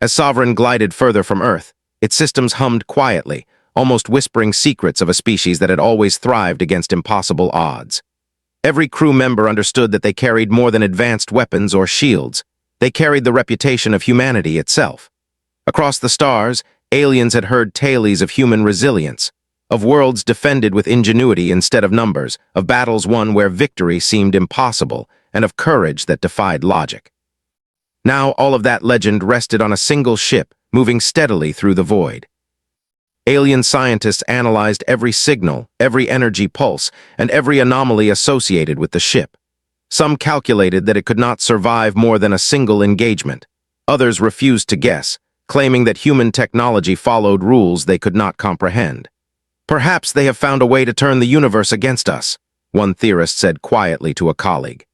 As Sovereign glided further from Earth, its systems hummed quietly, almost whispering secrets of a species that had always thrived against impossible odds. Every crew member understood that they carried more than advanced weapons or shields. They carried the reputation of humanity itself. Across the stars, aliens had heard tales of human resilience, of worlds defended with ingenuity instead of numbers, of battles won where victory seemed impossible, and of courage that defied logic. Now all of that legend rested on a single ship, moving steadily through the void. Alien scientists analyzed every signal, every energy pulse, and every anomaly associated with the ship. Some calculated that it could not survive more than a single engagement. Others refused to guess, claiming that human technology followed rules they could not comprehend. "Perhaps they have found a way to turn the universe against us," one theorist said quietly to a colleague.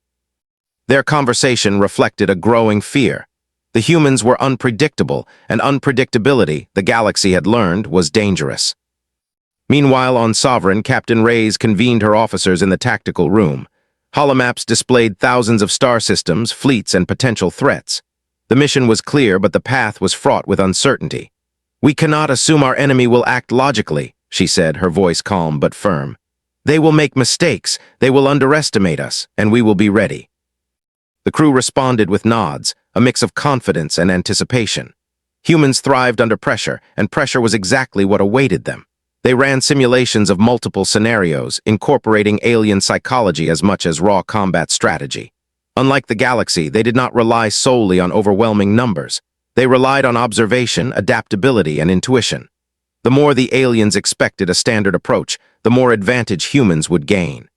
Their conversation reflected a growing fear. The humans were unpredictable, and unpredictability, the galaxy had learned, was dangerous. Meanwhile, on Sovereign, Captain Reyes convened her officers in the tactical room. Holomaps displayed thousands of star systems, fleets, and potential threats. The mission was clear, but the path was fraught with uncertainty. "We cannot assume our enemy will act logically," she said, her voice calm but firm. "They will make mistakes, they will underestimate us, and we will be ready." The crew responded with nods, a mix of confidence and anticipation. Humans thrived under pressure, and pressure was exactly what awaited them. They ran simulations of multiple scenarios, incorporating alien psychology as much as raw combat strategy. Unlike the galaxy, they did not rely solely on overwhelming numbers. They relied on observation, adaptability, and intuition. The more the aliens expected a standard approach, the more advantage humans would gain.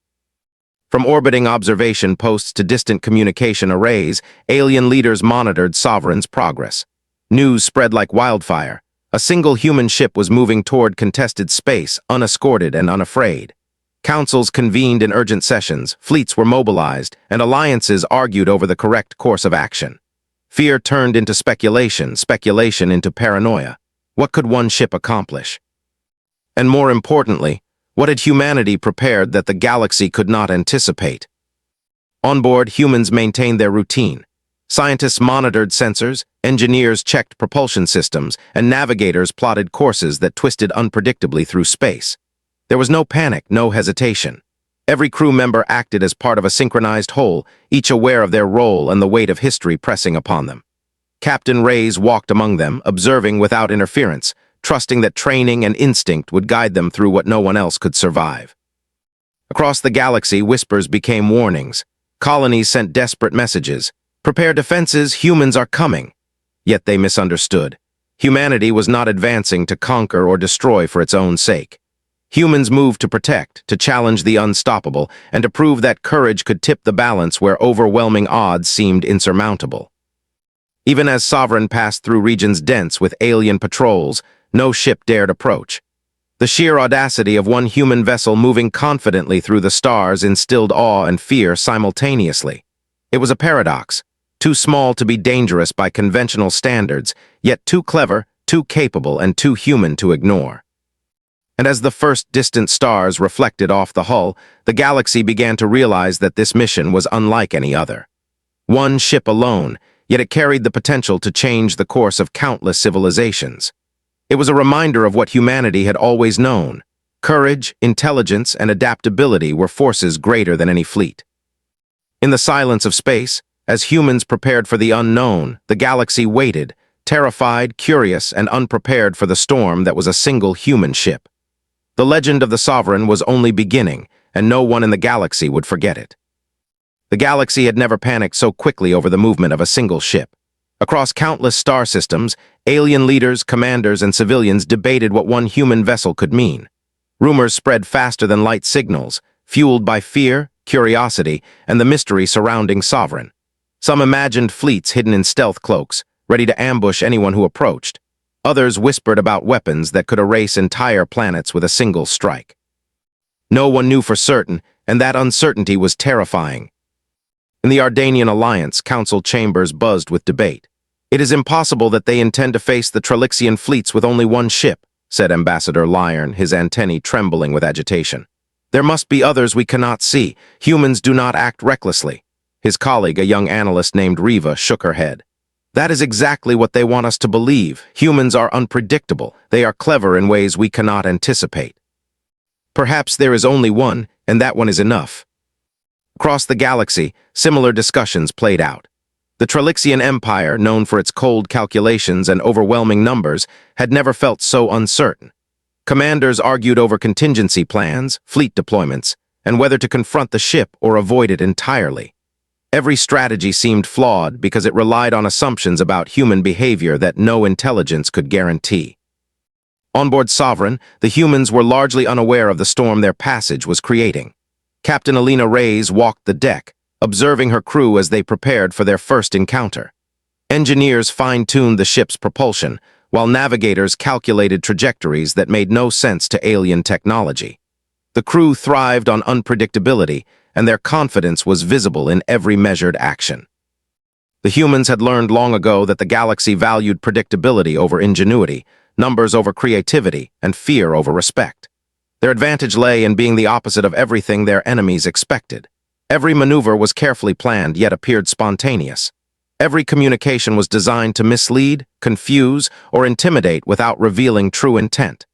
From orbiting observation posts to distant communication arrays, alien leaders monitored Sovereign's progress. News spread like wildfire. A single human ship was moving toward contested space, unescorted and unafraid. Councils convened in urgent sessions, fleets were mobilized, and alliances argued over the correct course of action. Fear turned into speculation, speculation into paranoia. What could one ship accomplish? And more importantly, what had humanity prepared that the galaxy could not anticipate? On board, humans maintained their routine. Scientists monitored sensors, engineers checked propulsion systems, and navigators plotted courses that twisted unpredictably through space. There was no panic, no hesitation. Every crew member acted as part of a synchronized whole, each aware of their role and the weight of history pressing upon them. Captain Reyes walked among them, observing without interference, trusting that training and instinct would guide them through what no one else could survive. Across the galaxy, whispers became warnings. Colonies sent desperate messages. "Prepare defenses, humans are coming." Yet they misunderstood. Humanity was not advancing to conquer or destroy for its own sake. Humans moved to protect, to challenge the unstoppable, and to prove that courage could tip the balance where overwhelming odds seemed insurmountable. Even as Sovereign passed through regions dense with alien patrols, no ship dared approach. The sheer audacity of one human vessel moving confidently through the stars instilled awe and fear simultaneously. It was a paradox, too small to be dangerous by conventional standards, yet too clever, too capable, and too human to ignore. And as the first distant stars reflected off the hull, the galaxy began to realize that this mission was unlike any other. One ship alone, yet it carried the potential to change the course of countless civilizations. It was a reminder of what humanity had always known. Courage, intelligence, and adaptability were forces greater than any fleet. In the silence of space, as humans prepared for the unknown, the galaxy waited, terrified, curious, and unprepared for the storm that was a single human ship. The legend of the Sovereign was only beginning, and no one in the galaxy would forget it. The galaxy had never panicked so quickly over the movement of a single ship. Across countless star systems, alien leaders, commanders, and civilians debated what one human vessel could mean. Rumors spread faster than light signals, fueled by fear, curiosity, and the mystery surrounding Sovereign. Some imagined fleets hidden in stealth cloaks, ready to ambush anyone who approached. Others whispered about weapons that could erase entire planets with a single strike. No one knew for certain, and that uncertainty was terrifying. In the Ardanian Alliance, council chambers buzzed with debate. "It is impossible that they intend to face the Trelixian fleets with only one ship," said Ambassador Lyron, his antennae trembling with agitation. "There must be others we cannot see. Humans do not act recklessly." His colleague, a young analyst named Riva, shook her head. That is exactly what they want us to believe. Humans are unpredictable. They are clever in ways we cannot anticipate. Perhaps there is only one, and that one is enough. Across the galaxy, similar discussions played out. The Trelixian Empire, known for its cold calculations and overwhelming numbers, had never felt so uncertain. Commanders argued over contingency plans, fleet deployments, and whether to confront the ship or avoid it entirely. Every strategy seemed flawed because it relied on assumptions about human behavior that no intelligence could guarantee. On board Sovereign, the humans were largely unaware of the storm their passage was creating. Captain Alina Reyes walked the deck, observing her crew as they prepared for their first encounter. Engineers fine-tuned the ship's propulsion, while navigators calculated trajectories that made no sense to alien technology. The crew thrived on unpredictability, and their confidence was visible in every measured action. The humans had learned long ago that the galaxy valued predictability over ingenuity, numbers over creativity, and fear over respect. Their advantage lay in being the opposite of everything their enemies expected. Every maneuver was carefully planned, yet appeared spontaneous. Every communication was designed to mislead, confuse, or intimidate without revealing true intent.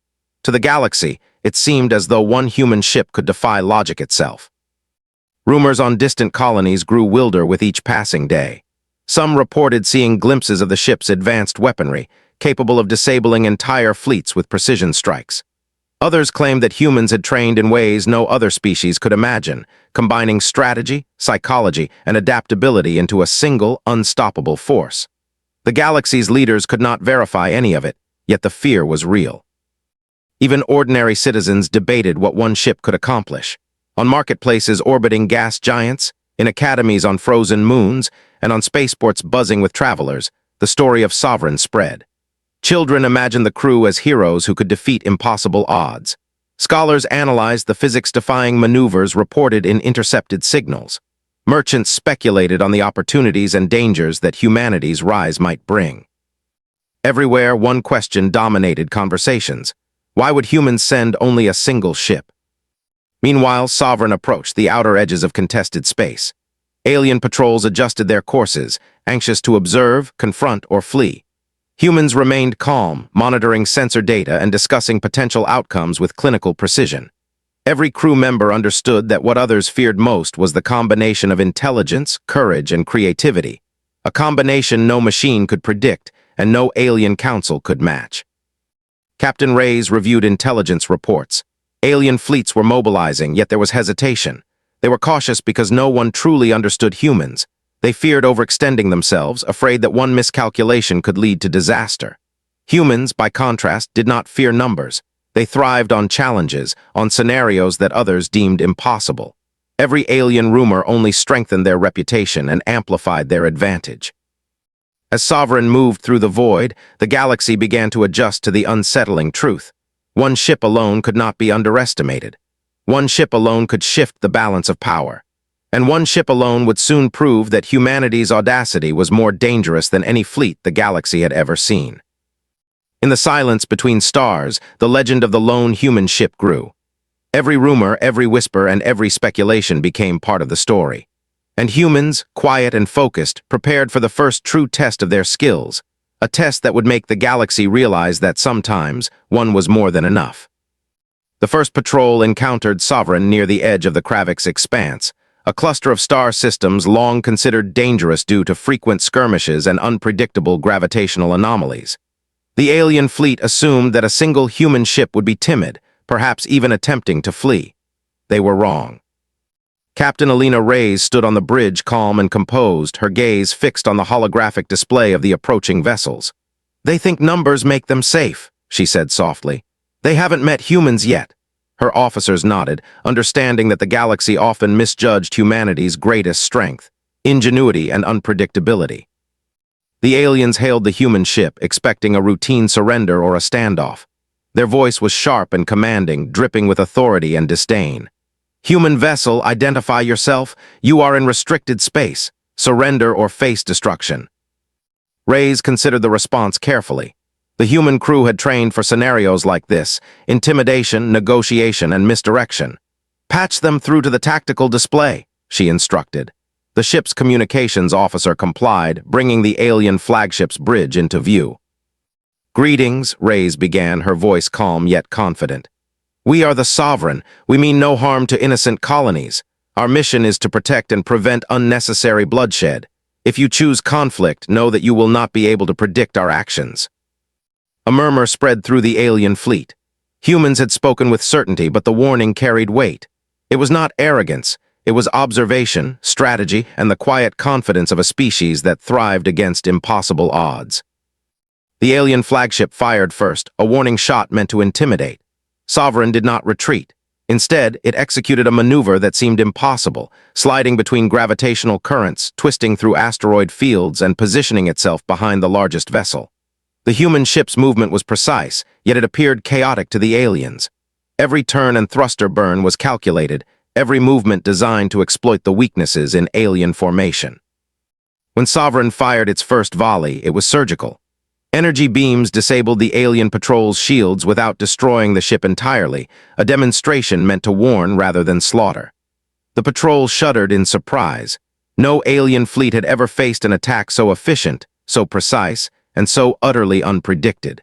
To the galaxy, it seemed as though one human ship could defy logic itself. Rumors on distant colonies grew wilder with each passing day. Some reported seeing glimpses of the ship's advanced weaponry, capable of disabling entire fleets with precision strikes. Others claimed that humans had trained in ways no other species could imagine, combining strategy, psychology, and adaptability into a single, unstoppable force. The galaxy's leaders could not verify any of it, yet the fear was real. Even ordinary citizens debated what one ship could accomplish. On marketplaces orbiting gas giants, in academies on frozen moons, and on spaceports buzzing with travelers, the story of Sovereign spread. Children imagined the crew as heroes who could defeat impossible odds. Scholars analyzed the physics-defying maneuvers reported in intercepted signals. Merchants speculated on the opportunities and dangers that humanity's rise might bring. Everywhere, one question dominated conversations. Why would humans send only a single ship? Meanwhile, Sovereign approached the outer edges of contested space. Alien patrols adjusted their courses, anxious to observe, confront, or flee. Humans remained calm, monitoring sensor data and discussing potential outcomes with clinical precision. Every crew member understood that what others feared most was the combination of intelligence, courage, and creativity, a combination no machine could predict and no alien council could match. Captain Reyes reviewed intelligence reports. Alien fleets were mobilizing, yet there was hesitation. They were cautious because no one truly understood humans. They feared overextending themselves, afraid that one miscalculation could lead to disaster. Humans, by contrast, did not fear numbers. They thrived on challenges, on scenarios that others deemed impossible. Every alien rumor only strengthened their reputation and amplified their advantage. As Sovereign moved through the void, the galaxy began to adjust to the unsettling truth. One ship alone could not be underestimated. One ship alone could shift the balance of power. And one ship alone would soon prove that humanity's audacity was more dangerous than any fleet the galaxy had ever seen. In the silence between stars, the legend of the lone human ship grew. Every rumor, every whisper, and every speculation became part of the story. And humans, quiet and focused, prepared for the first true test of their skills, a test that would make the galaxy realize that sometimes one was more than enough. The first patrol encountered Sovereign near the edge of the Kravix expanse, a cluster of star systems long considered dangerous due to frequent skirmishes and unpredictable gravitational anomalies. The alien fleet assumed that a single human ship would be timid, perhaps even attempting to flee. They were wrong. Captain Alina Reyes stood on the bridge calm and composed, her gaze fixed on the holographic display of the approaching vessels. "They think numbers make them safe," she said softly. "They haven't met humans yet." Her officers nodded, understanding that the galaxy often misjudged humanity's greatest strength, ingenuity and unpredictability. The aliens hailed the human ship, expecting a routine surrender or a standoff. Their voice was sharp and commanding, dripping with authority and disdain. "Human vessel, identify yourself. You are in restricted space. Surrender or face destruction." Reyes considered the response carefully. The human crew had trained for scenarios like this: intimidation, negotiation, and misdirection. "Patch them through to the tactical display," she instructed. The ship's communications officer complied, bringing the alien flagship's bridge into view. "Greetings," Reyes began, her voice calm yet confident. "We are the Sovereign. We mean no harm to innocent colonies. Our mission is to protect and prevent unnecessary bloodshed. If you choose conflict, know that you will not be able to predict our actions." A murmur spread through the alien fleet. Humans had spoken with certainty, but the warning carried weight. It was not arrogance. It was observation, strategy, and the quiet confidence of a species that thrived against impossible odds. The alien flagship fired first, a warning shot meant to intimidate. Sovereign did not retreat. Instead, it executed a maneuver that seemed impossible, sliding between gravitational currents, twisting through asteroid fields, and positioning itself behind the largest vessel. The human ship's movement was precise, yet it appeared chaotic to the aliens. Every turn and thruster burn was calculated, every movement designed to exploit the weaknesses in alien formation. When Sovereign fired its first volley, it was surgical. Energy beams disabled the alien patrol's shields without destroying the ship entirely, a demonstration meant to warn rather than slaughter. The patrol shuddered in surprise. No alien fleet had ever faced an attack so efficient, so precise, and so utterly unpredicted.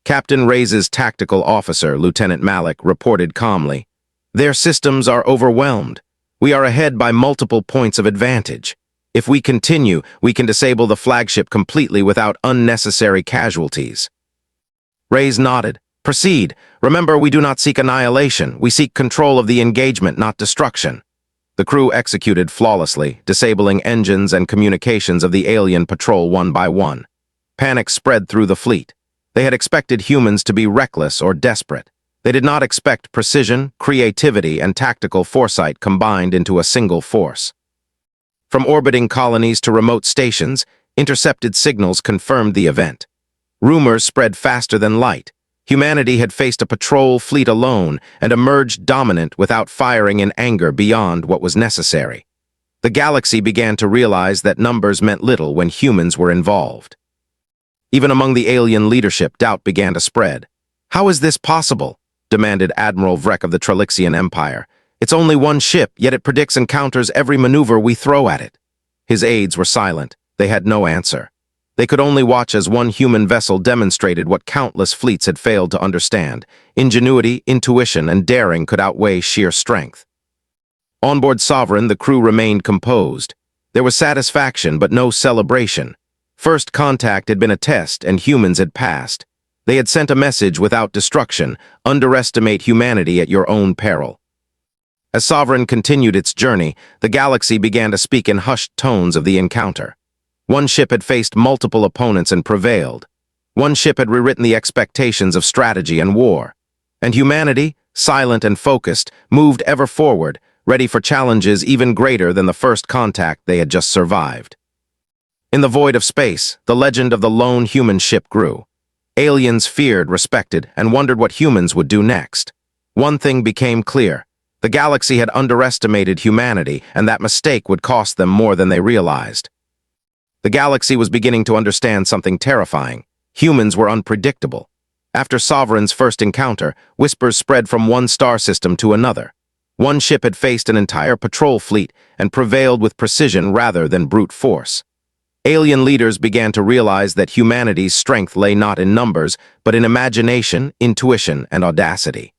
Captain Reyes' tactical officer, Lieutenant Malik, reported calmly, "Their systems are overwhelmed. We are ahead by multiple points of advantage. If we continue, we can disable the flagship completely without unnecessary casualties." Reyes nodded. "Proceed. Remember, we do not seek annihilation. We seek control of the engagement, not destruction." The crew executed flawlessly, disabling engines and communications of the alien patrol one by one. Panic spread through the fleet. They had expected humans to be reckless or desperate. They did not expect precision, creativity, and tactical foresight combined into a single force. From orbiting colonies to remote stations, intercepted signals confirmed the event. Rumors spread faster than light. Humanity had faced a patrol fleet alone and emerged dominant without firing in anger beyond what was necessary. The galaxy began to realize that numbers meant little when humans were involved. Even among the alien leadership, doubt began to spread. "How is this possible?" demanded Admiral Vrek of the Trelixian Empire. "It's only one ship, yet it predicts and counters every maneuver we throw at it." His aides were silent. They had no answer. They could only watch as one human vessel demonstrated what countless fleets had failed to understand. Ingenuity, intuition, and daring could outweigh sheer strength. On board Sovereign, the crew remained composed. There was satisfaction, but no celebration. First contact had been a test, and humans had passed. They had sent a message without destruction: underestimate humanity at your own peril. As Sovereign continued its journey, the galaxy began to speak in hushed tones of the encounter. One ship had faced multiple opponents and prevailed. One ship had rewritten the expectations of strategy and war. And humanity, silent and focused, moved ever forward, ready for challenges even greater than the first contact they had just survived. In the void of space, the legend of the lone human ship grew. Aliens feared, respected, and wondered what humans would do next. One thing became clear: the galaxy had underestimated humanity, and that mistake would cost them more than they realized. The galaxy was beginning to understand something terrifying. Humans were unpredictable. After Sovereign's first encounter, whispers spread from one star system to another. One ship had faced an entire patrol fleet and prevailed with precision rather than brute force. Alien leaders began to realize that humanity's strength lay not in numbers, but in imagination, intuition, and audacity.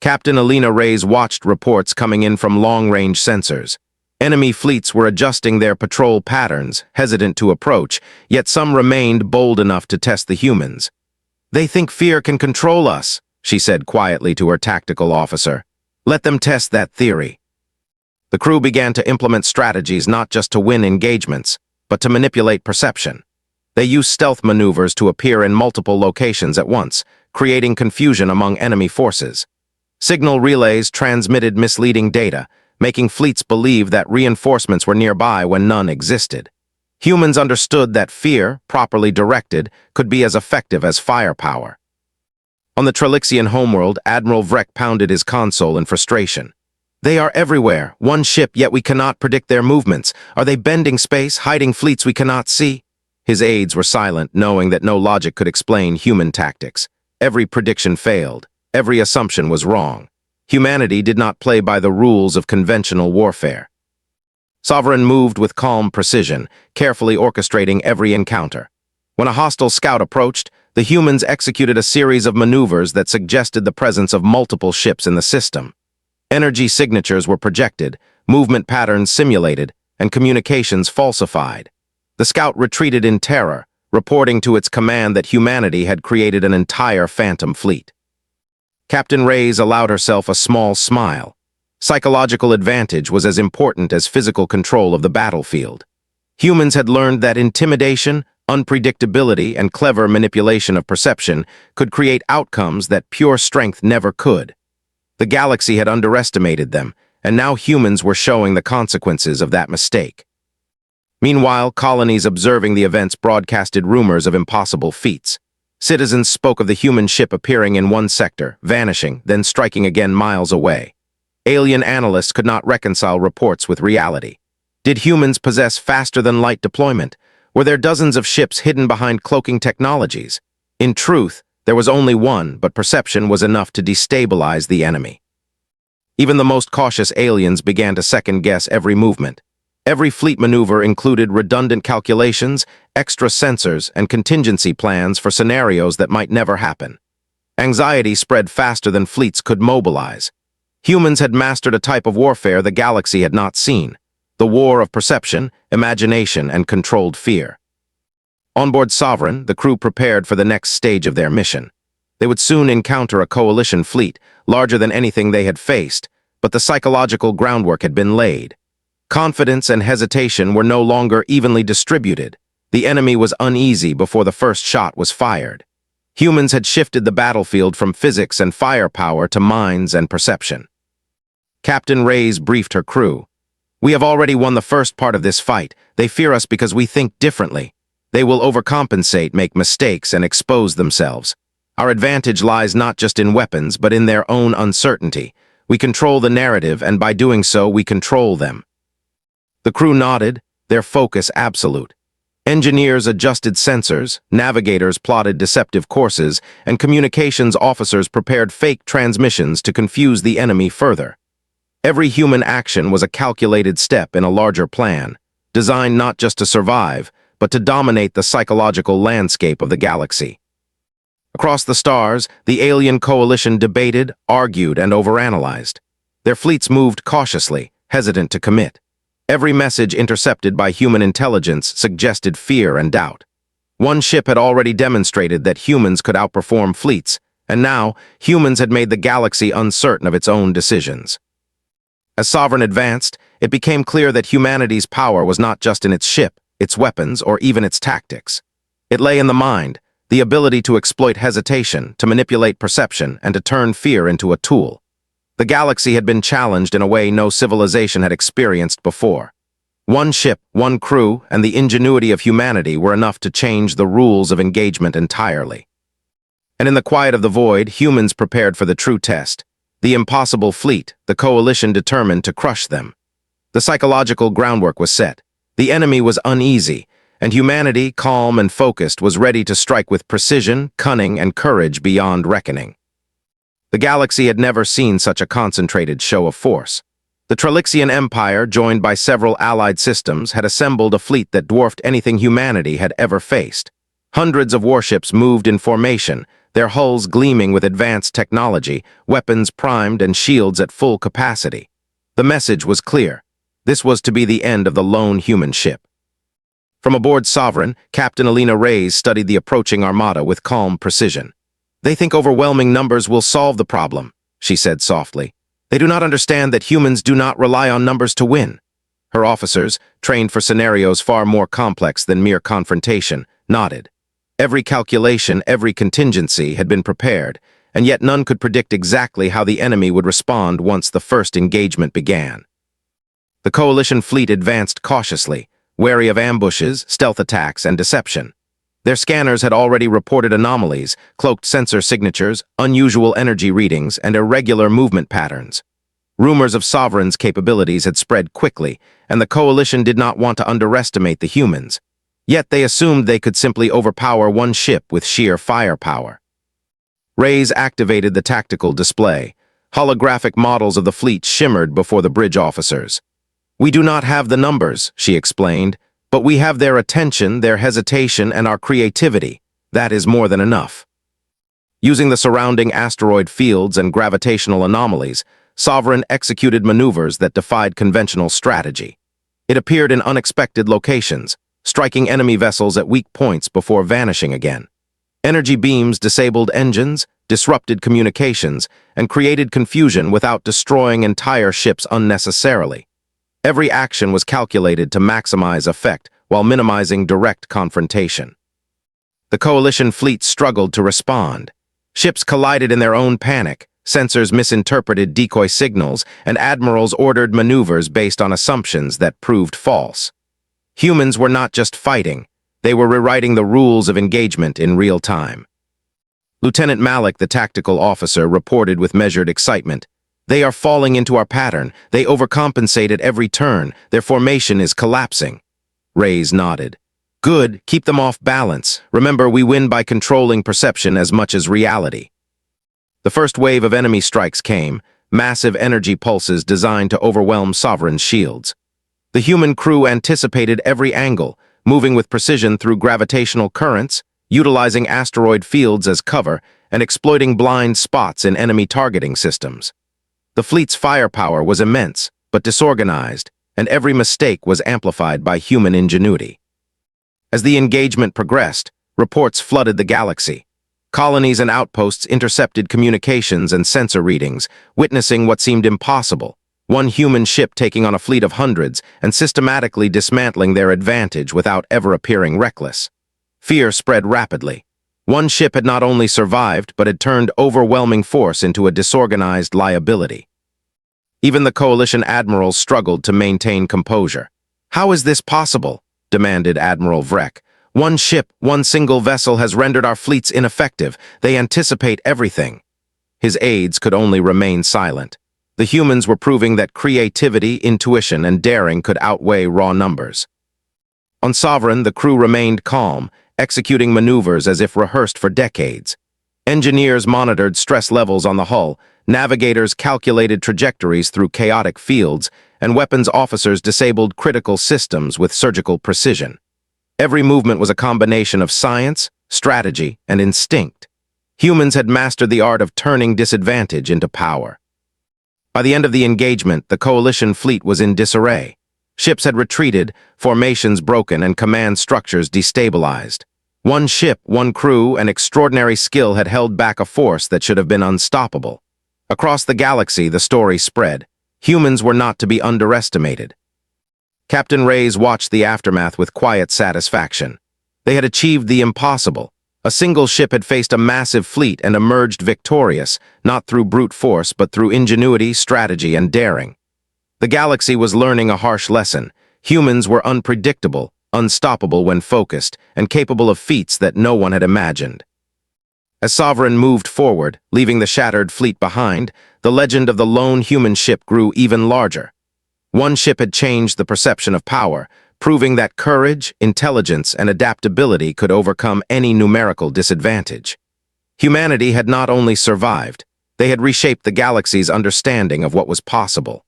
Captain Alina Reyes watched reports coming in from long-range sensors. Enemy fleets were adjusting their patrol patterns, hesitant to approach, yet some remained bold enough to test the humans. "They think fear can control us," she said quietly to her tactical officer. "Let them test that theory." The crew began to implement strategies not just to win engagements, but to manipulate perception. They used stealth maneuvers to appear in multiple locations at once, creating confusion among enemy forces. Signal relays transmitted misleading data, making fleets believe that reinforcements were nearby when none existed. Humans understood that fear, properly directed, could be as effective as firepower. On the Trelixian homeworld, Admiral Vrek pounded his console in frustration. "They are everywhere, one ship, yet we cannot predict their movements. Are they bending space, hiding fleets we cannot see?" His aides were silent, knowing that no logic could explain human tactics. Every prediction failed. Every assumption was wrong. Humanity did not play by the rules of conventional warfare. Sovereign moved with calm precision, carefully orchestrating every encounter. When a hostile scout approached, the humans executed a series of maneuvers that suggested the presence of multiple ships in the system. Energy signatures were projected, movement patterns simulated, and communications falsified. The scout retreated in terror, reporting to its command that humanity had created an entire phantom fleet. Captain Reyes allowed herself a small smile. Psychological advantage was as important as physical control of the battlefield. Humans had learned that intimidation, unpredictability, and clever manipulation of perception could create outcomes that pure strength never could. The galaxy had underestimated them, and now humans were showing the consequences of that mistake. Meanwhile, colonies observing the events broadcasted rumors of impossible feats. Citizens spoke of the human ship appearing in one sector, vanishing, then striking again miles away. Alien analysts could not reconcile reports with reality. Did humans possess faster-than-light deployment? Were there dozens of ships hidden behind cloaking technologies? In truth, there was only one, but perception was enough to destabilize the enemy. Even the most cautious aliens began to second-guess every movement. Every fleet maneuver included redundant calculations, extra sensors, and contingency plans for scenarios that might never happen. Anxiety spread faster than fleets could mobilize. Humans had mastered a type of warfare the galaxy had not seen, the war of perception, imagination, and controlled fear. On board Sovereign, the crew prepared for the next stage of their mission. They would soon encounter a coalition fleet, larger than anything they had faced, but the psychological groundwork had been laid. Confidence and hesitation were no longer evenly distributed. The enemy was uneasy before the first shot was fired. Humans had shifted the battlefield from physics and firepower to minds and perception. Captain Reyes briefed her crew. "We have already won the first part of this fight. They fear us because we think differently. They will overcompensate, make mistakes, and expose themselves. Our advantage lies not just in weapons, but in their own uncertainty. We control the narrative, and by doing so, we control them." The crew nodded, their focus absolute. Engineers adjusted sensors, navigators plotted deceptive courses, and communications officers prepared fake transmissions to confuse the enemy further. Every human action was a calculated step in a larger plan, designed not just to survive, but to dominate the psychological landscape of the galaxy. Across the stars, the alien coalition debated, argued, and overanalyzed. Their fleets moved cautiously, hesitant to commit. Every message intercepted by human intelligence suggested fear and doubt. One ship had already demonstrated that humans could outperform fleets, and now humans had made the galaxy uncertain of its own decisions. As Sovereign advanced, it became clear that humanity's power was not just in its ship, its weapons, or even its tactics. It lay in the mind, the ability to exploit hesitation, to manipulate perception, and to turn fear into a tool. The galaxy had been challenged in a way no civilization had experienced before. One ship, one crew, and the ingenuity of humanity were enough to change the rules of engagement entirely. And in the quiet of the void, humans prepared for the true test. The impossible fleet, the coalition determined to crush them. The psychological groundwork was set. The enemy was uneasy, and humanity, calm and focused, was ready to strike with precision, cunning, and courage beyond reckoning. The galaxy had never seen such a concentrated show of force. The Trelixian Empire, joined by several allied systems, had assembled a fleet that dwarfed anything humanity had ever faced. Hundreds of warships moved in formation, their hulls gleaming with advanced technology, weapons primed and shields at full capacity. The message was clear. This was to be the end of the lone human ship. From aboard Sovereign, Captain Alina Reyes studied the approaching armada with calm precision. "They think overwhelming numbers will solve the problem," she said softly. "They do not understand that humans do not rely on numbers to win." Her officers, trained for scenarios far more complex than mere confrontation, nodded. Every calculation, every contingency had been prepared, and yet none could predict exactly how the enemy would respond once the first engagement began. The coalition fleet advanced cautiously, wary of ambushes, stealth attacks, and deception. Their scanners had already reported anomalies, cloaked sensor signatures, unusual energy readings, and irregular movement patterns. Rumors of Sovereign's capabilities had spread quickly, and the coalition did not want to underestimate the humans. Yet they assumed they could simply overpower one ship with sheer firepower. Reyes activated the tactical display. Holographic models of the fleet shimmered before the bridge officers. "We do not have the numbers," she explained, "but we have their attention, their hesitation, and our creativity. That is more than enough." Using the surrounding asteroid fields and gravitational anomalies, Sovereign executed maneuvers that defied conventional strategy. It appeared in unexpected locations, striking enemy vessels at weak points before vanishing again. Energy beams disabled engines, disrupted communications, and created confusion without destroying entire ships unnecessarily. Every action was calculated to maximize effect while minimizing direct confrontation. The Coalition fleet struggled to respond. Ships collided in their own panic, sensors misinterpreted decoy signals, and admirals ordered maneuvers based on assumptions that proved false. Humans were not just fighting, they were rewriting the rules of engagement in real time. Lieutenant Malik, the tactical officer, reported with measured excitement, "They are falling into our pattern. They overcompensate at every turn. Their formation is collapsing." Reyes nodded. "Good, keep them off balance. Remember, we win by controlling perception as much as reality." The first wave of enemy strikes came, massive energy pulses designed to overwhelm Sovereign's shields. The human crew anticipated every angle, moving with precision through gravitational currents, utilizing asteroid fields as cover, and exploiting blind spots in enemy targeting systems. The fleet's firepower was immense, but disorganized, and every mistake was amplified by human ingenuity. As the engagement progressed, reports flooded the galaxy. Colonies and outposts intercepted communications and sensor readings, witnessing what seemed impossible: one human ship taking on a fleet of hundreds and systematically dismantling their advantage without ever appearing reckless. Fear spread rapidly. One ship had not only survived, but had turned overwhelming force into a disorganized liability. Even the Coalition admirals struggled to maintain composure. "How is this possible?" demanded Admiral Vrek. "One ship, one single vessel has rendered our fleets ineffective. They anticipate everything." His aides could only remain silent. The humans were proving that creativity, intuition, and daring could outweigh raw numbers. On Sovereign, the crew remained calm, executing maneuvers as if rehearsed for decades. Engineers monitored stress levels on the hull, navigators calculated trajectories through chaotic fields, and weapons officers disabled critical systems with surgical precision. Every movement was a combination of science, strategy, and instinct. Humans had mastered the art of turning disadvantage into power. By the end of the engagement, the Coalition fleet was in disarray. Ships had retreated, formations broken, and command structures destabilized. One ship, one crew, and extraordinary skill had held back a force that should have been unstoppable. Across the galaxy, the story spread. Humans were not to be underestimated. Captain Reyes watched the aftermath with quiet satisfaction. They had achieved the impossible. A single ship had faced a massive fleet and emerged victorious, not through brute force, but through ingenuity, strategy, and daring. The galaxy was learning a harsh lesson. Humans were unpredictable, unstoppable when focused, and capable of feats that no one had imagined. As Sovereign moved forward, leaving the shattered fleet behind, the legend of the lone human ship grew even larger. One ship had changed the perception of power, proving that courage, intelligence, and adaptability could overcome any numerical disadvantage. Humanity had not only survived, they had reshaped the galaxy's understanding of what was possible.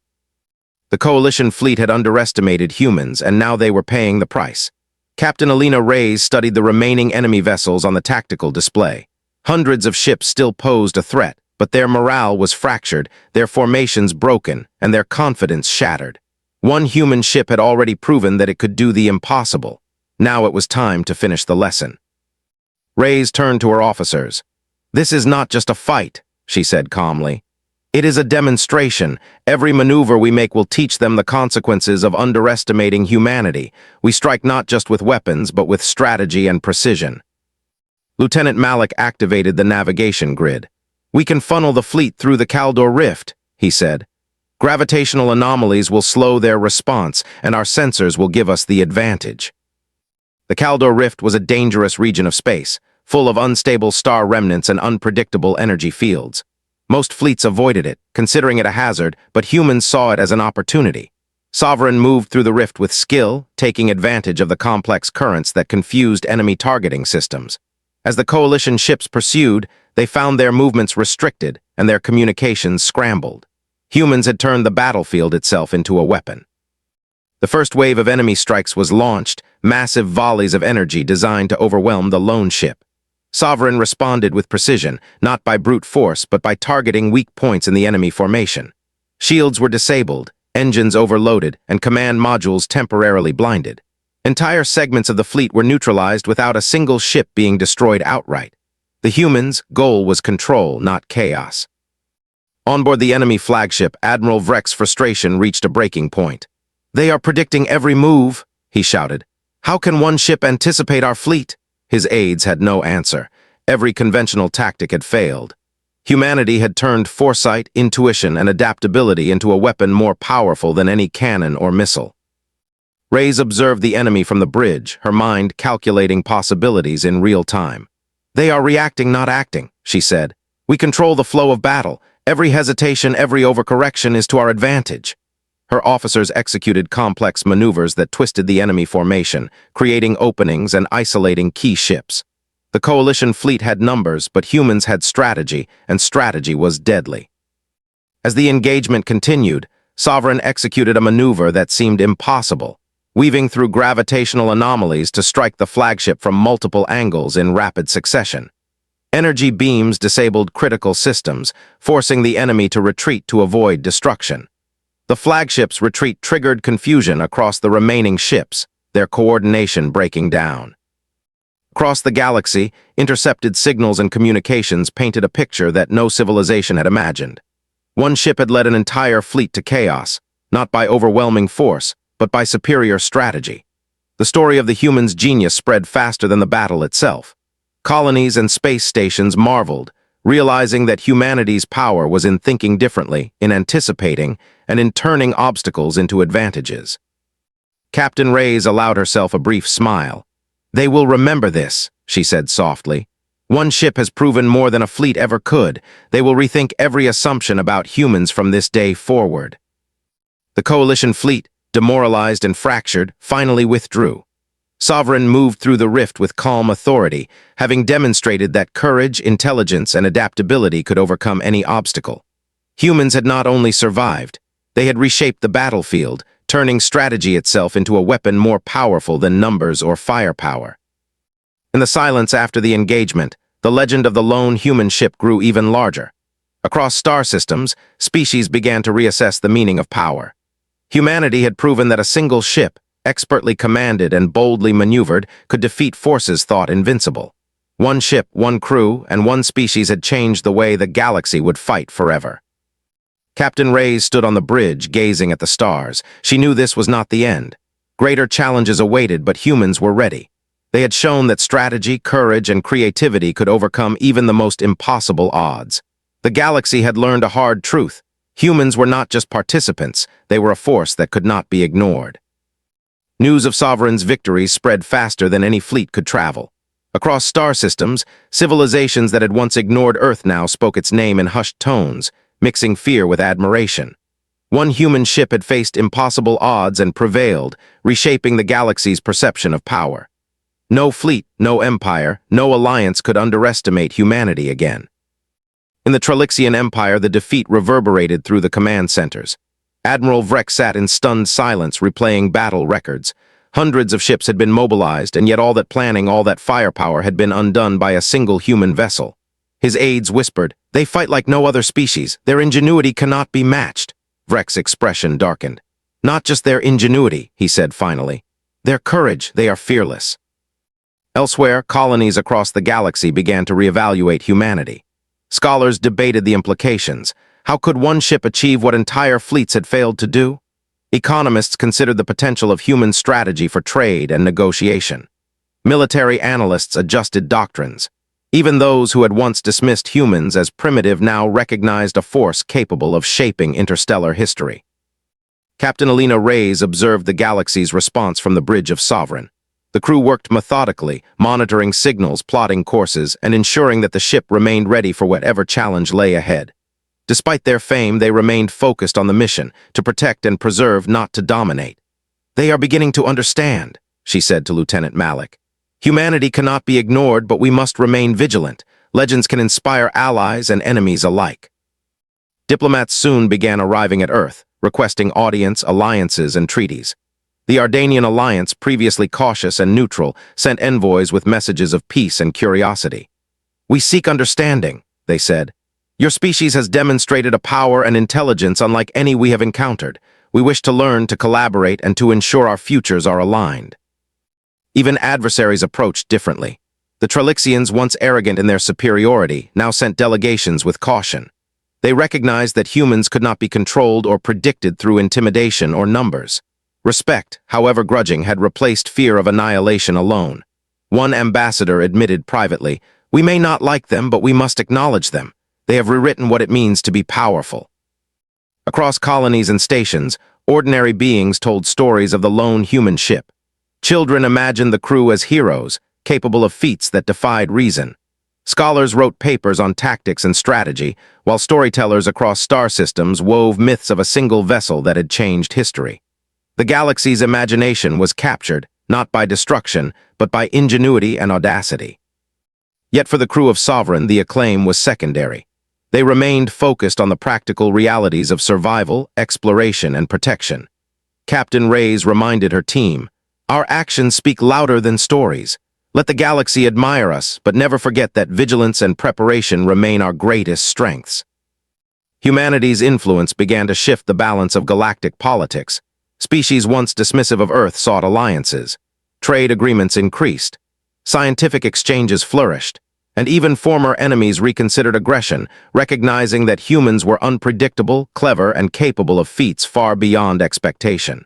The Coalition fleet had underestimated humans, and now they were paying the price. Captain Alina Reyes studied the remaining enemy vessels on the tactical display. Hundreds of ships still posed a threat, but their morale was fractured, their formations broken, and their confidence shattered. One human ship had already proven that it could do the impossible. Now it was time to finish the lesson. Reyes turned to her officers. "This is not just a fight," she said calmly. "It is a demonstration. Every maneuver we make will teach them the consequences of underestimating humanity. We strike not just with weapons, but with strategy and precision." Lieutenant Malik activated the navigation grid. "We can funnel the fleet through the Kaldor Rift," he said. "Gravitational anomalies will slow their response, and our sensors will give us the advantage." The Kaldor Rift was a dangerous region of space, full of unstable star remnants and unpredictable energy fields. Most fleets avoided it, considering it a hazard, but humans saw it as an opportunity. Sovereign moved through the rift with skill, taking advantage of the complex currents that confused enemy targeting systems. As the Coalition ships pursued, they found their movements restricted and their communications scrambled. Humans had turned the battlefield itself into a weapon. The first wave of enemy strikes was launched, massive volleys of energy designed to overwhelm the lone ship. Sovereign responded with precision, not by brute force, but by targeting weak points in the enemy formation. Shields were disabled, engines overloaded, and command modules temporarily blinded. Entire segments of the fleet were neutralized without a single ship being destroyed outright. The humans' goal was control, not chaos. On board the enemy flagship, Admiral Vrek's frustration reached a breaking point. "They are predicting every move," he shouted. "How can one ship anticipate our fleet?" His aides had no answer. Every conventional tactic had failed. Humanity had turned foresight, intuition, and adaptability into a weapon more powerful than any cannon or missile. Reyes observed the enemy from the bridge, her mind calculating possibilities in real time. "They are reacting, not acting," she said. "We control the flow of battle. Every hesitation, every overcorrection is to our advantage." Her officers executed complex maneuvers that twisted the enemy formation, creating openings and isolating key ships. The coalition fleet had numbers, but humans had strategy, and strategy was deadly. As the engagement continued, Sovereign executed a maneuver that seemed impossible, weaving through gravitational anomalies to strike the flagship from multiple angles in rapid succession. Energy beams disabled critical systems, forcing the enemy to retreat to avoid destruction. The flagship's retreat triggered confusion across the remaining ships, their coordination breaking down. Across the galaxy, intercepted signals and communications painted a picture that no civilization had imagined. One ship had led an entire fleet to chaos, not by overwhelming force, but by superior strategy. The story of the humans' genius spread faster than the battle itself. Colonies and space stations marveled, realizing that humanity's power was in thinking differently, in anticipating, and in turning obstacles into advantages. Captain Reyes allowed herself a brief smile. "They will remember this," she said softly. "One ship has proven more than a fleet ever could. They will rethink every assumption about humans from this day forward." The coalition fleet, demoralized and fractured, finally withdrew. Sovereign moved through the rift with calm authority, having demonstrated that courage, intelligence, and adaptability could overcome any obstacle. Humans had not only survived, they had reshaped the battlefield, turning strategy itself into a weapon more powerful than numbers or firepower. In the silence after the engagement, the legend of the lone human ship grew even larger. Across star systems, species began to reassess the meaning of power. Humanity had proven that a single ship, expertly commanded and boldly maneuvered, could defeat forces thought invincible. One ship, one crew, and one species had changed the way the galaxy would fight forever. Captain Reyes stood on the bridge, gazing at the stars. She knew this was not the end. Greater challenges awaited, but humans were ready. They had shown that strategy, courage, and creativity could overcome even the most impossible odds. The galaxy had learned a hard truth. Humans were not just participants, they were a force that could not be ignored. News of Sovereign's victories spread faster than any fleet could travel. Across star systems, civilizations that had once ignored Earth now spoke its name in hushed tones, mixing fear with admiration. One human ship had faced impossible odds and prevailed, reshaping the galaxy's perception of power. No fleet, no empire, no alliance could underestimate humanity again. In the Trelixian Empire, the defeat reverberated through the command centers. Admiral Vrek sat in stunned silence, replaying battle records. Hundreds of ships had been mobilized, and yet all that planning, all that firepower had been undone by a single human vessel. His aides whispered, "They fight like no other species. Their ingenuity cannot be matched." Vrek's expression darkened. "Not just their ingenuity," he said finally. "Their courage, they are fearless." Elsewhere, colonies across the galaxy began to reevaluate humanity. Scholars debated the implications. How could one ship achieve what entire fleets had failed to do? Economists considered the potential of human strategy for trade and negotiation. Military analysts adjusted doctrines. Even those who had once dismissed humans as primitive now recognized a force capable of shaping interstellar history. Captain Alina Reyes observed the galaxy's response from the bridge of Sovereign. The crew worked methodically, monitoring signals, plotting courses, and ensuring that the ship remained ready for whatever challenge lay ahead. Despite their fame, they remained focused on the mission, to protect and preserve, not to dominate. "They are beginning to understand," she said to Lieutenant Malik. "Humanity cannot be ignored, but we must remain vigilant. Legends can inspire allies and enemies alike." Diplomats soon began arriving at Earth, requesting audience, alliances, and treaties. The Ardanian alliance, previously cautious and neutral, sent envoys with messages of peace and curiosity. "We seek understanding," they said. "Your species has demonstrated a power and intelligence unlike any we have encountered. We wish to learn, to collaborate, and to ensure our futures are aligned." Even adversaries approached differently. The Trelixians, once arrogant in their superiority, now sent delegations with caution. They recognized that humans could not be controlled or predicted through intimidation or numbers. Respect, however grudging, had replaced fear of annihilation alone. One ambassador admitted privately, "We may not like them, but we must acknowledge them. They have rewritten what it means to be powerful." Across colonies and stations, ordinary beings told stories of the lone human ship. Children imagined the crew as heroes, capable of feats that defied reason. Scholars wrote papers on tactics and strategy, while storytellers across star systems wove myths of a single vessel that had changed history. The galaxy's imagination was captured, not by destruction, but by ingenuity and audacity. Yet for the crew of Sovereign, the acclaim was secondary. They remained focused on the practical realities of survival, exploration, and protection. Captain Reyes reminded her team, "Our actions speak louder than stories. Let the galaxy admire us, but never forget that vigilance and preparation remain our greatest strengths." Humanity's influence began to shift the balance of galactic politics. Species once dismissive of Earth sought alliances. Trade agreements increased. Scientific exchanges flourished. And even former enemies reconsidered aggression, recognizing that humans were unpredictable, clever, and capable of feats far beyond expectation.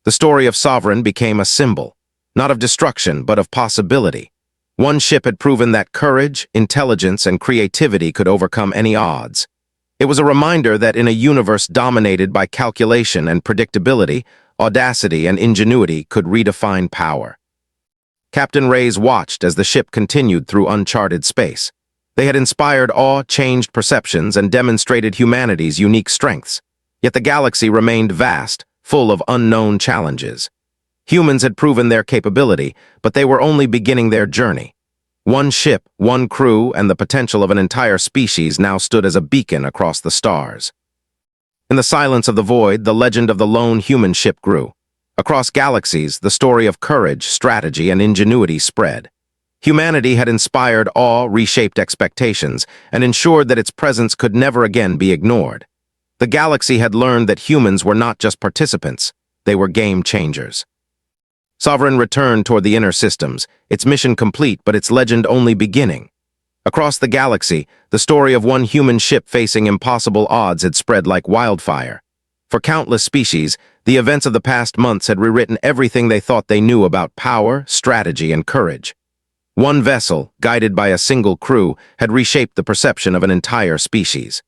The story of Sovereign became a symbol, not of destruction, but of possibility. One ship had proven that courage, intelligence, and creativity could overcome any odds. It was a reminder that in a universe dominated by calculation and predictability, audacity and ingenuity could redefine power. Captain Reyes watched as the ship continued through uncharted space. They had inspired awe, changed perceptions, and demonstrated humanity's unique strengths. Yet the galaxy remained vast, full of unknown challenges. Humans had proven their capability, but they were only beginning their journey. One ship, one crew, and the potential of an entire species now stood as a beacon across the stars. In the silence of the void, the legend of the lone human ship grew. Across galaxies, the story of courage, strategy, and ingenuity spread. Humanity had inspired awe, reshaped expectations, and ensured that its presence could never again be ignored. The galaxy had learned that humans were not just participants, they were game changers. Sovereign returned toward the inner systems, its mission complete but its legend only beginning. Across the galaxy, the story of one human ship facing impossible odds had spread like wildfire. For countless species, the events of the past months had rewritten everything they thought they knew about power, strategy, and courage. One vessel, guided by a single crew, had reshaped the perception of an entire species.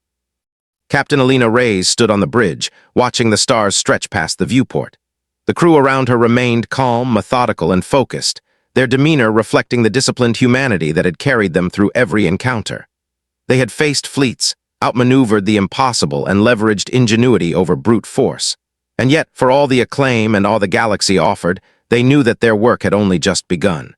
Captain Alina Reyes stood on the bridge, watching the stars stretch past the viewport. The crew around her remained calm, methodical, and focused, their demeanor reflecting the disciplined humanity that had carried them through every encounter. They had faced fleets, outmaneuvered the impossible, and leveraged ingenuity over brute force. And yet, for all the acclaim and all the galaxy offered, they knew that their work had only just begun.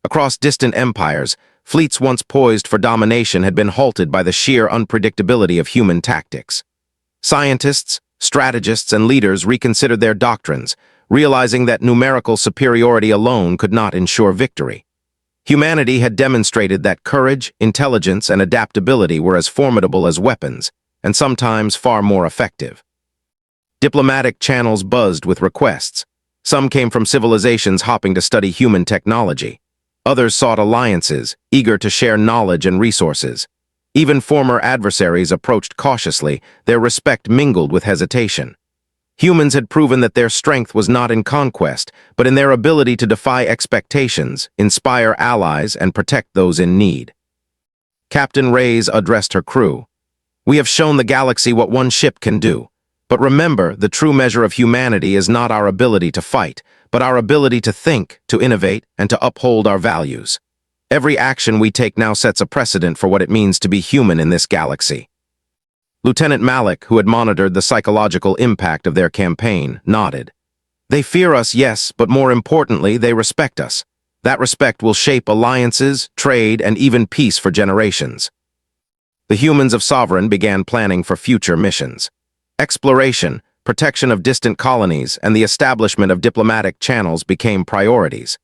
Across distant empires, fleets once poised for domination had been halted by the sheer unpredictability of human tactics. Scientists, strategists, and leaders reconsidered their doctrines, realizing that numerical superiority alone could not ensure victory. Humanity had demonstrated that courage, intelligence, and adaptability were as formidable as weapons, and sometimes far more effective. Diplomatic channels buzzed with requests. Some came from civilizations hopping to study human technology. Others sought alliances, eager to share knowledge and resources. Even former adversaries approached cautiously, their respect mingled with hesitation. Humans had proven that their strength was not in conquest, but in their ability to defy expectations, inspire allies, and protect those in need. Captain Reyes addressed her crew. "We have shown the galaxy what one ship can do. But remember, the true measure of humanity is not our ability to fight, but our ability to think, to innovate, and to uphold our values. Every action we take now sets a precedent for what it means to be human in this galaxy." Lieutenant Malik, who had monitored the psychological impact of their campaign, nodded. "They fear us, yes, but more importantly, they respect us. That respect will shape alliances, trade, and even peace for generations." The humans of Sovereign began planning for future missions. Exploration, protection of distant colonies, and the establishment of diplomatic channels became priorities.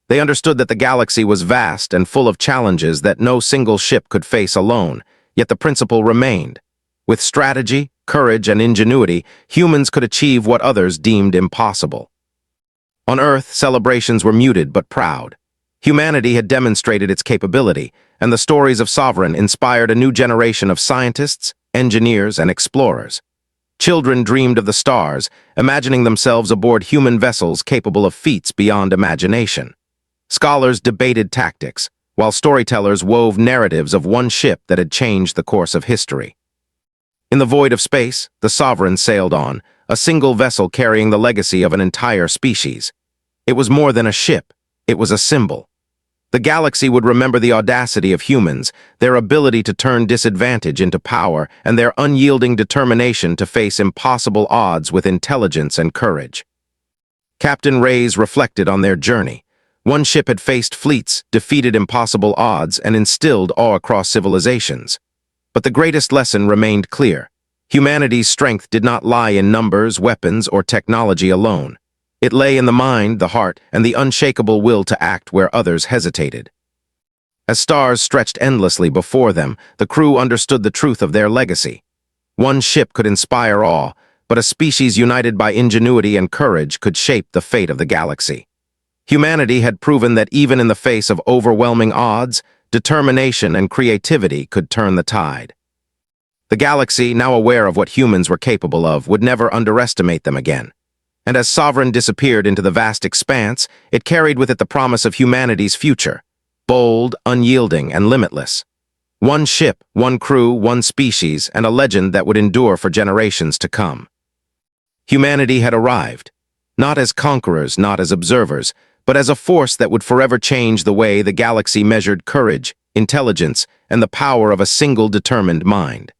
They understood that the galaxy was vast and full of challenges that no single ship could face alone, yet the principle remained. With strategy, courage, and ingenuity, humans could achieve what others deemed impossible. On Earth, celebrations were muted but proud. Humanity had demonstrated its capability, and the stories of Sovereign inspired a new generation of scientists, engineers, and explorers. Children dreamed of the stars, imagining themselves aboard human vessels capable of feats beyond imagination. Scholars debated tactics, while storytellers wove narratives of one ship that had changed the course of history. In the void of space, the Sovereign sailed on, a single vessel carrying the legacy of an entire species. It was more than a ship, it was a symbol. The galaxy would remember the audacity of humans, their ability to turn disadvantage into power, and their unyielding determination to face impossible odds with intelligence and courage. Captain Reyes reflected on their journey. One ship had faced fleets, defeated impossible odds, and instilled awe across civilizations. But the greatest lesson remained clear. Humanity's strength did not lie in numbers, weapons, or technology alone. It lay in the mind, the heart, and the unshakable will to act where others hesitated. As stars stretched endlessly before them, the crew understood the truth of their legacy. One ship could inspire awe, but a species united by ingenuity and courage could shape the fate of the galaxy. Humanity had proven that even in the face of overwhelming odds, determination and creativity could turn the tide. The galaxy, now aware of what humans were capable of, would never underestimate them again. And as Sovereign disappeared into the vast expanse, it carried with it the promise of humanity's future, bold, unyielding, and limitless. One ship, one crew, one species, and a legend that would endure for generations to come. Humanity had arrived, not as conquerors, not as observers, but as a force that would forever change the way the galaxy measured courage, intelligence, and the power of a single determined mind.